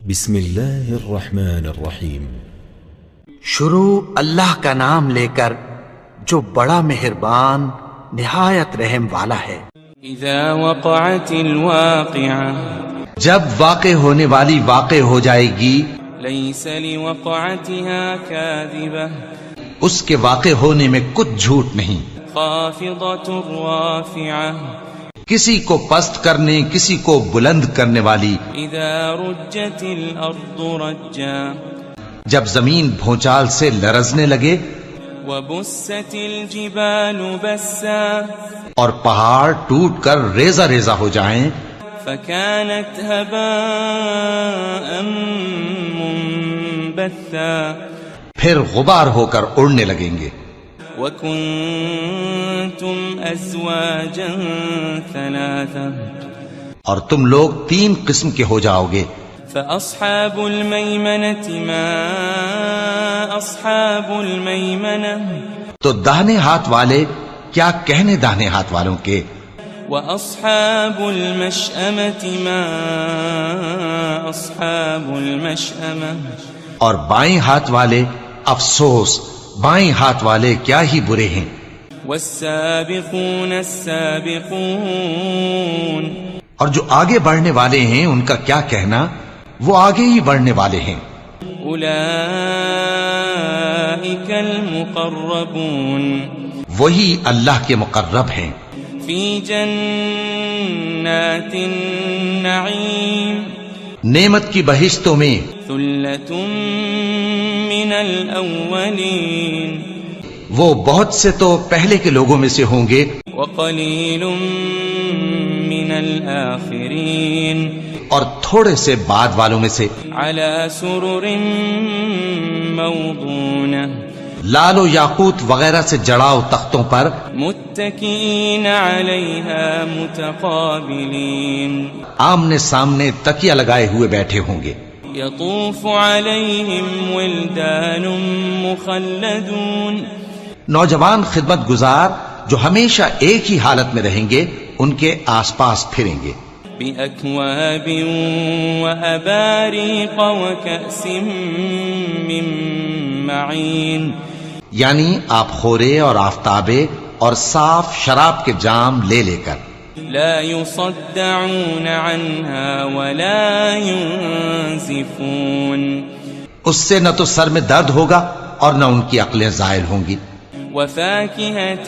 بسم اللہ الرحمن الرحیم۔ شروع اللہ کا نام لے کر جو بڑا مہربان نہایت رحم والا ہے۔ اذا وقعت الواقعہ، جب واقع ہونے والی واقع ہو جائے گی، لیس لوقعتها کاذبہ، اس کے واقع ہونے میں کچھ جھوٹ نہیں، خافضۃ رافعہ، کسی کو پست کرنے کسی کو بلند کرنے والی۔ اذا رجت الارض رجا، جب زمین بھونچال سے لرزنے لگے، وبست الجبال بسا، اور پہاڑ ٹوٹ کر ریزہ ریزہ ہو جائیں، فكانت هباء منبثا، پھر غبار ہو کر اڑنے لگیں گے۔ وكنتم ازواجا ثلاثا، اور تم لوگ 3 قسم کے ہو جاؤ گے۔ فأصحاب الميمنة ما أصحاب الميمنة، تو داہنے ہاتھ والے کیا کہنے داہنے ہاتھ والوں کے، وأصحاب المشأمة ما أصحاب المشأمة، اور بائیں ہاتھ والے افسوس بائیں ہاتھ والے کیا ہی برے ہیں۔ والسابقون السابقون، اور جو آگے بڑھنے والے ہیں ان کا کیا کہنا، وہ آگے ہی بڑھنے والے ہیں۔ أولئك المقربون، وہی اللہ کے مقرب ہیں، في جنات النعيم، نعمت کی بہشتوں میں۔ ثلة من الأولين، وہ بہت سے تو پہلے کے لوگوں میں سے ہوں گے، وقليل من الآخرين، اور تھوڑے سے بعد والوں میں سے۔ على سرر موضونة، لال و یاقوت وغیرہ سے جڑاؤ تختوں پر، متكئين عليها متقابلين، آمنے سامنے تکیہ لگائے ہوئے بیٹھے ہوں گے۔ يطوف عليهم ولدان مخلدون، نوجوان خدمت گزار جو ہمیشہ ایک ہی حالت میں رہیں گے ان کے آس پاس پھریں گے۔ بأكواب وأباريق وكأس من معين، یعنی آپ خورے اور آفتابے اور صاف شراب کے جام لے لے کر۔ لا يصدعون عنها ولا ينزفون، اس سے نہ تو سر میں درد ہوگا اور نہ ان کی عقلیں زائل ہوں گی۔ وفاكهة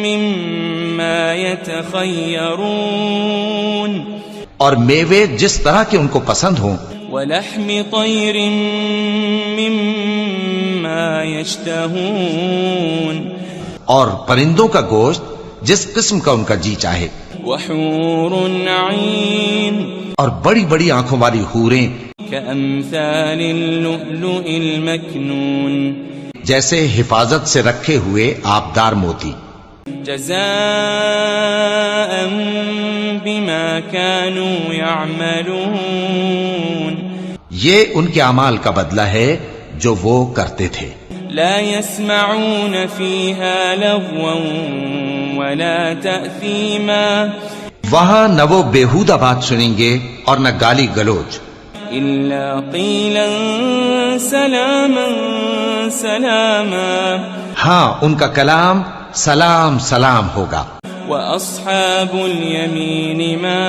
مما يتخيرون، اور میوے جس طرح کے ان کو پسند ہوں، ولحم طير مما يشتهون، اور پرندوں کا گوشت جس قسم کا ان کا جی چاہے، وحور عين، اور بڑی بڑی آنکھوں والی حوریں كأمثال اللؤلؤ المكنون، جیسے حفاظت سے رکھے ہوئے آبدار موتی۔ جزاء بما كانوا يعملون، یہ ان کے اعمال کا بدلہ ہے جو وہ کرتے تھے۔ لا يسمعون فيها لغوا ولا تأثيما، وہاں نہ وہ بیہودہ بات سنیں گے اور نہ گالی گلوچ، إلا قيلا سلاما سلاما، ہاں ان کا کلام سلام سلام ہوگا۔ وأصحاب اليمين ما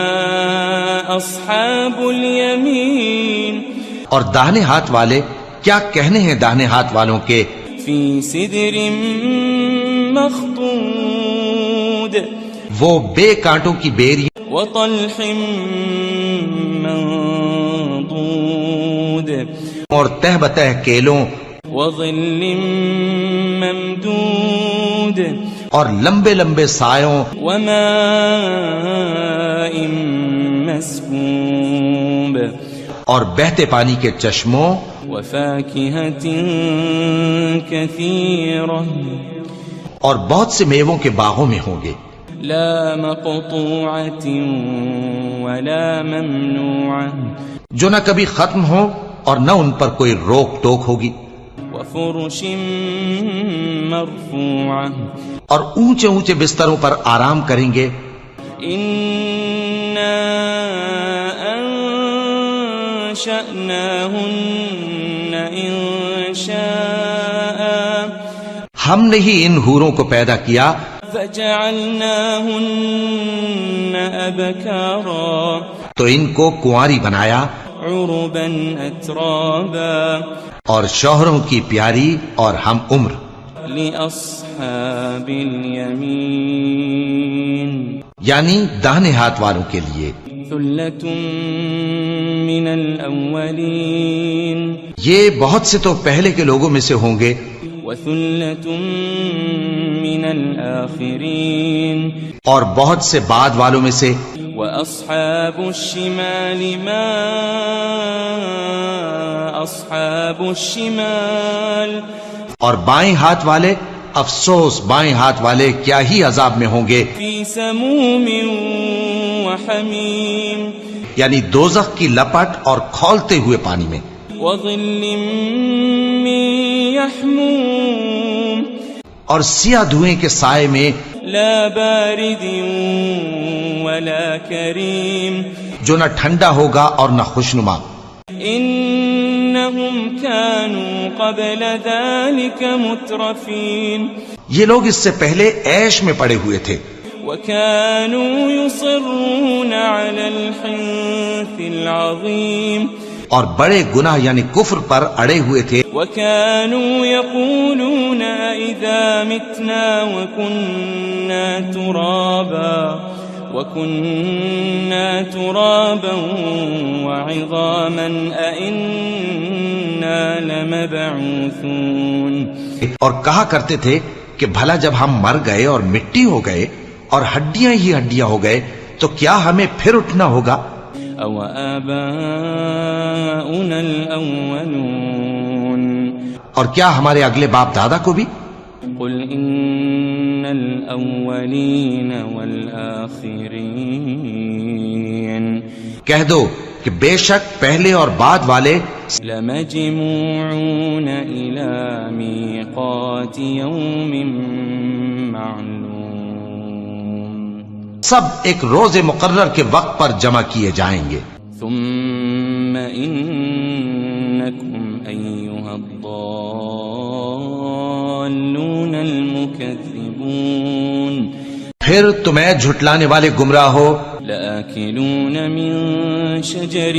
أصحاب اليمين، اور داہنے ہاتھ والے کیا کہنے ہیں داہنے ہاتھ والوں کے، في سدر مخضود، وہ بے کانٹوں کی بیری وطلح منضود، اور تہ بتہ کیلوں وظل ممدود، اور لمبے لمبے سایوں وماء مسكوب، اور بہتے پانی کے چشموں، وفاكهة كثيرة، اور بہت سے میووں کے باغوں میں ہوں گے، لا مقطوعة ولا ممنوعة، جو نہ کبھی ختم ہو اور نہ ان پر کوئی روک ٹوک ہوگی، وفرش مرفوعة، اور اونچے اونچے بستروں پر آرام کریں گے۔ أنشأناهن إنشاء ہم نے ہی ان حوروں کو پیدا کیا فجعلناهن أبكارا تو ان کو کنواری بنایا عربا أترابا اور شوہروں کی پیاری اور ہم عمر لأصحاب اليمين یعنی داہنے ہاتھ والوں کے لیے ثلة من الأولين یہ بہت سے تو پہلے کے لوگوں میں سے ہوں گے وثلة من الآخرين اور بہت سے بعد والوں میں سے وأصحاب الشمال ما أصحاب الشمال اور بائیں ہاتھ والے افسوس بائیں ہاتھ والے کیا ہی عذاب میں ہوں گے في سموم وحميم یعنی دوزخ کی لپٹ اور کھولتے ہوئے پانی میں وظل من يحموم اور سیاہ دھوئیں کے سائے میں لا بارد ولا كريم جو نہ ٹھنڈا ہوگا اور نہ خوشنما إنهم كانوا قبل ذلك مترفين یہ لوگ اس سے پہلے عیش میں پڑے ہوئے تھے وكانوا يصرون على الحنث العظيم اور بڑے گناہ یعنی کفر پر اڑے ہوئے تھے وكانوا يقولون إذا متنا وكنا ترابا وعظاما أئنا لمبعوثون اور کہا کرتے تھے کہ بھلا جب ہم مر گئے اور مٹی ہو گئے اور ہڈیاں ہی ہڈیاں ہو گئے تو کیا ہمیں پھر اٹھنا ہوگا أو آباؤنا الأولون اور کیا ہمارے اگلے باپ دادا کو بھی قل إن الأولين والآخرين کہہ دو کہ بے شک پہلے اور بعد والے لمجموعون إلى ميقات يوم معلوم سب ایک روز مقرر کے وقت پر جمع کیے جائیں گے ثم إنكم أيها الضالون المكذبون پھر تمہیں جھٹلانے والے گمراہ ہو لآكلون من شجر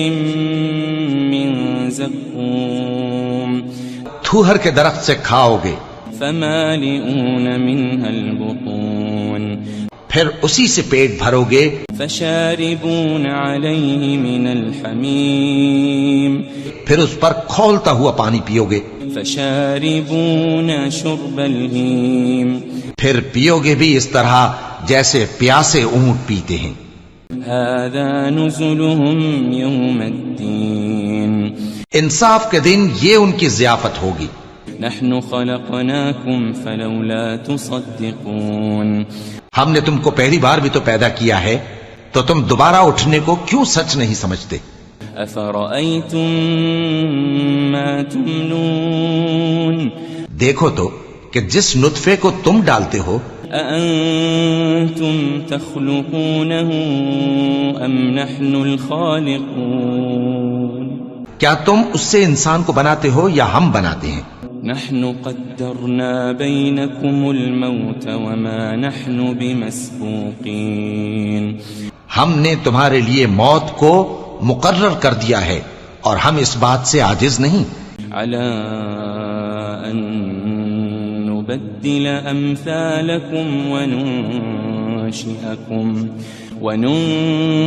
من زقوم تھوہر کے درخت سے کھاؤ گے فمالئون منها البطون پھر اسی سے پیٹ بھرو گے فشاربون عليه من الحميم پھر اس پر کھولتا ہوا پانی پیو گے فشاربون شرب الهيم پھر پیو گے بھی اس طرح جیسے پیاسے اونٹ پیتے ہیں هذا نزلهم يوم الدين انصاف کے دن یہ ان کی ضیافت ہوگی نحن خلقناكم فلولا تصدقون ہم نے تم کو پہلی بار بھی تو پیدا کیا ہے تو تم دوبارہ اٹھنے کو کیوں سچ نہیں سمجھتے أفرأيتم ما تمنون دیکھو تو کہ جس نطفے کو تم ڈالتے ہو أأنتم تخلقونه أم نحن الخالقون کیا تم اس سے انسان کو بناتے ہو یا ہم بناتے ہیں نحن قدرنا بينكم الموت وما نحن بمسبوقين ہم نے تمہارے لیے موت کو مقرر کر دیا ہے اور ہم اس بات سے عاجز نہیں على أن نبدل أمثالكم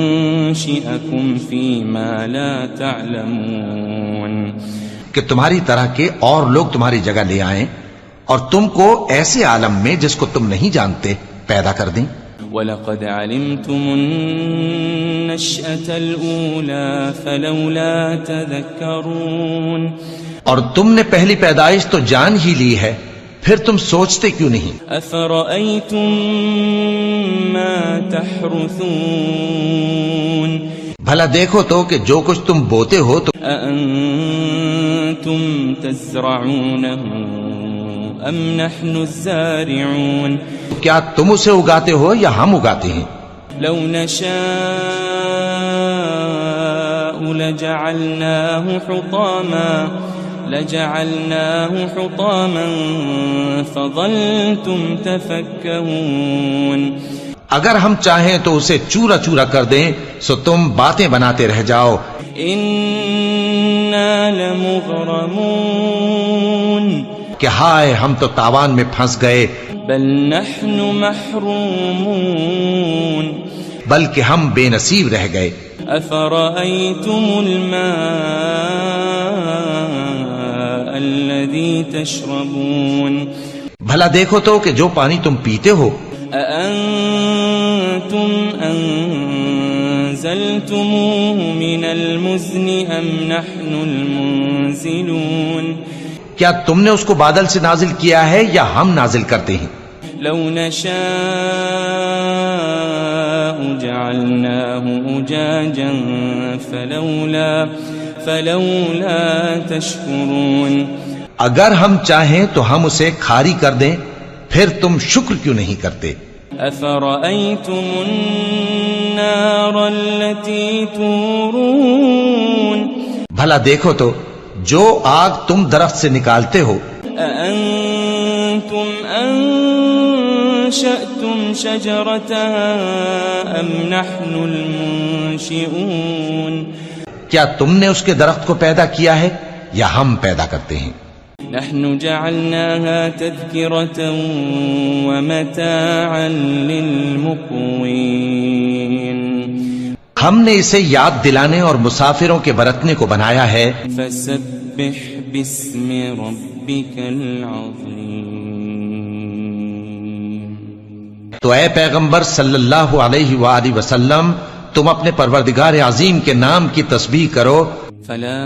وننشئكم فيما لا تعلمون کہ تمہاری طرح کے اور لوگ تمہاری جگہ لے آئیں اور تم کو ایسے عالم میں جس کو تم نہیں جانتے پیدا کر دیں وَلَقَدْ عَلِمْتُمُ النَّشْأَةَ الْأُولَى فَلَوْلَا تَذَكَّرُونَ اور تم نے پہلی پیدائش تو جان ہی لی ہے پھر تم سوچتے کیوں نہیں أَفَرَأَيْتُم مَّا تَحْرُثُونَ بھلا دیکھو تو کہ جو کچھ تم بوتے ہو تو أَأَنتُمْ تَزْرَعُونَهُ أَمْ نَحْنُ الزَّارِعُونَ کیا تم اسے اگاتے ہو یا ہم اگاتے ہیں لو نشاء لجعلناه حطاما فظلتم تفكهون اگر ہم چاہیں تو اسے چورا چورا کر دیں سو تم باتیں بناتے رہ جاؤ. إنا لمغرمون کہ ہائے ہم تو تاوان میں پھنس گئے. بل نحن محرومون بلکہ ہم بے نصیب رہ گئے. أفرأيتم الماء الذي تشربون بھلا دیکھو تو کہ جو پانی تم پیتے ہو أأنتم أنزلتموه من المزن أم نحن المنزلون کیا تم نے اس کو بادل سے نازل کیا ہے یا ہم نازل کرتے ہیں؟ لو نشاء جعلناه أجاجا فلولا تشكرون اگر ہم چاہیں تو ہم اسے کھاری کر دیں پھر تم شکر کیوں نہیں کرتے؟ أفرأيتم النار التي تورون بھلا دیکھو تو جو آگ تم درخت سے نکالتے ہو أأنتم أنشأتم شجرتها أم نحن المنشئون کیا تم نے اس کے درخت کو پیدا کیا ہے یا ہم پیدا کرتے ہیں؟ نحن جعلناها تذكرة ومتاعا للمقوين ہم نے اسے یاد دلانے اور مسافروں کے برتنے کو بنایا ہے. فسبح باسم ربك العظيم تو اے پیغمبر صلی اللہ علیہ وآلہ وسلم تم اپنے پروردگار عظیم کے نام کی تسبیح کرو. فلا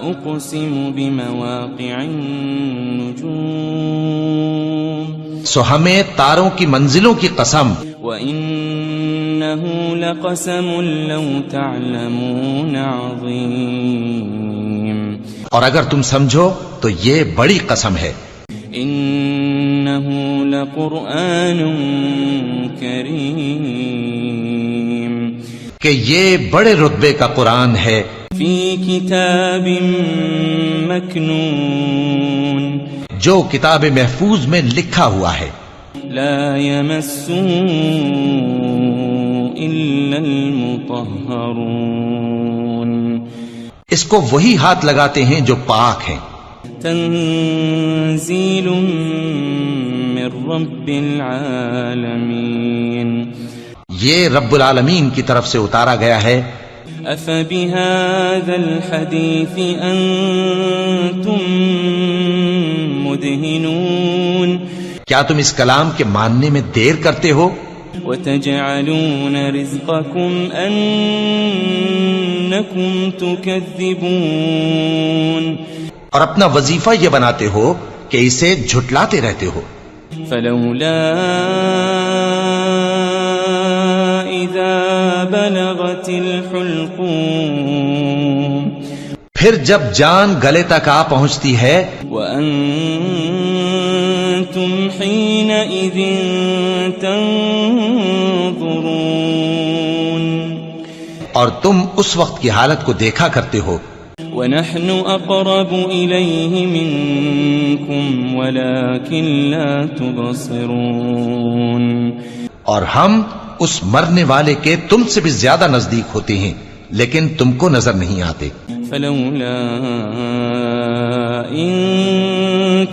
أقسم بمواقع النجوم سو ہمیں تاروں کی منزلوں کی قسم. وإنه لقسم لو تعلمون عظيم اور اگر تم سمجھو تو یہ بڑی قسم ہے. إنه لقرآن كريم کہ یہ بڑے رتبے کا قرآن ہے. في كتاب مكنون جو کتاب محفوظ میں لکھا ہوا ہے. لا يمسه إلا المطهرون اس کو وہی ہاتھ لگاتے ہیں جو پاک ہیں. تنزيل من رب العالمين یہ رب العالمین کی طرف سے اتارا گیا ہے. أفبهذا الحديث أنتم مدهنون کیا تم اس کلام کے ماننے میں دیر کرتے ہو؟ وتجعلون رزقكم أنكم تكذبون اور اپنا وظیفہ یہ بناتے ہو کہ اسے جھٹلاتے رہتے ہو. فلولا إذا بلغت الحلقوم پھر جب جان گلے تک آ پہنچتی ہے وأنتم حينئذ تنظرون اور تم اس وقت کی حالت کو دیکھا کرتے ہو. ونحن أقرب إليه منكم ولكن لا تبصرون اور ہم اس مرنے والے کے تم سے بھی زیادہ نزدیک ہوتے ہیں لیکن تم کو نظر نہیں آتے. فلولا إن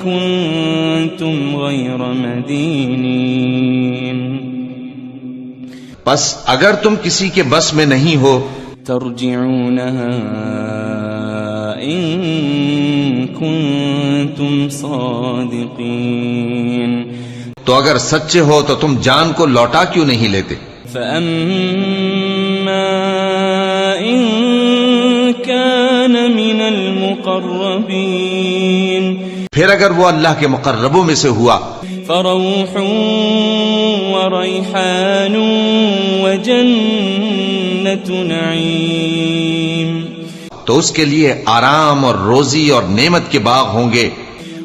كنتم غير مدينين بس اگر تم کسی کے بس میں نہیں ہو ترجعونها إن كنتم صادقين تو اگر سچے ہو تو تم جان کو لوٹا کیوں نہیں لیتے؟ فأما إن كان من المقربين پھر اگر وہ اللہ کے مقربوں میں سے ہوا فروح وريحان وجنة نعيم تو اس کے لیے آرام اور روزی اور نعمت کے باغ ہوں گے.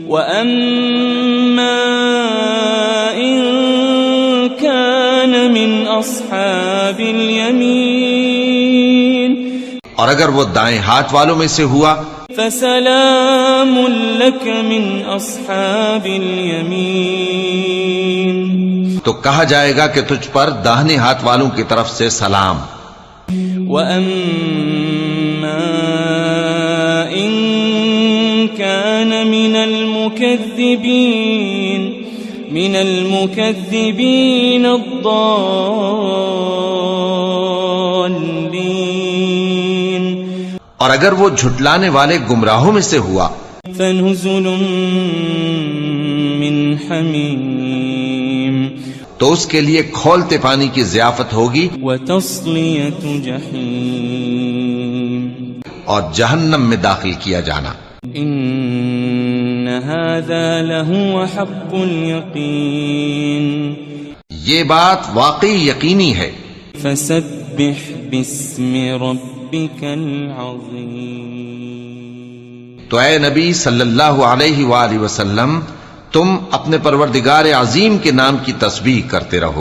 وأما إن كان من أصحاب اليمين اور اگر وہ دائیں ہاتھ والوں میں سے ہوا فسلام لك من اصحاب الیمین، تو کہا جائے گا کہ تجھ پر داہنے ہاتھ والوں کی طرف سے سلام. وَأَمَّا إِن كَانَ مِنَ الْمُكَذِّبِينَ الضَّالِّينَ، اور اگر وہ جھٹلانے والے گمراہوں میں سے ہوا فَنُزُلٌ مِّنْ حَمِيمٍ، تو اس کے لیے کھولتے پانی کی ضیافت ہوگی وَتَصْلِيَةُ جَحِيمٍ، اور جہنم میں داخل کیا جانا. إِنَّ هَذَا لَهُوَ حَقُّ الْيَقِينِ، یہ بات واقعی یقینی ہے. فَسَبِّحْ بِاسْمِ رَبِّكَ الْعَظِيمِ، تو اے نبی صلی اللہ علیہ وآلہ وسلم تم اپنے پروردگار عظیم کے نام کی تسبیح کرتے رہو.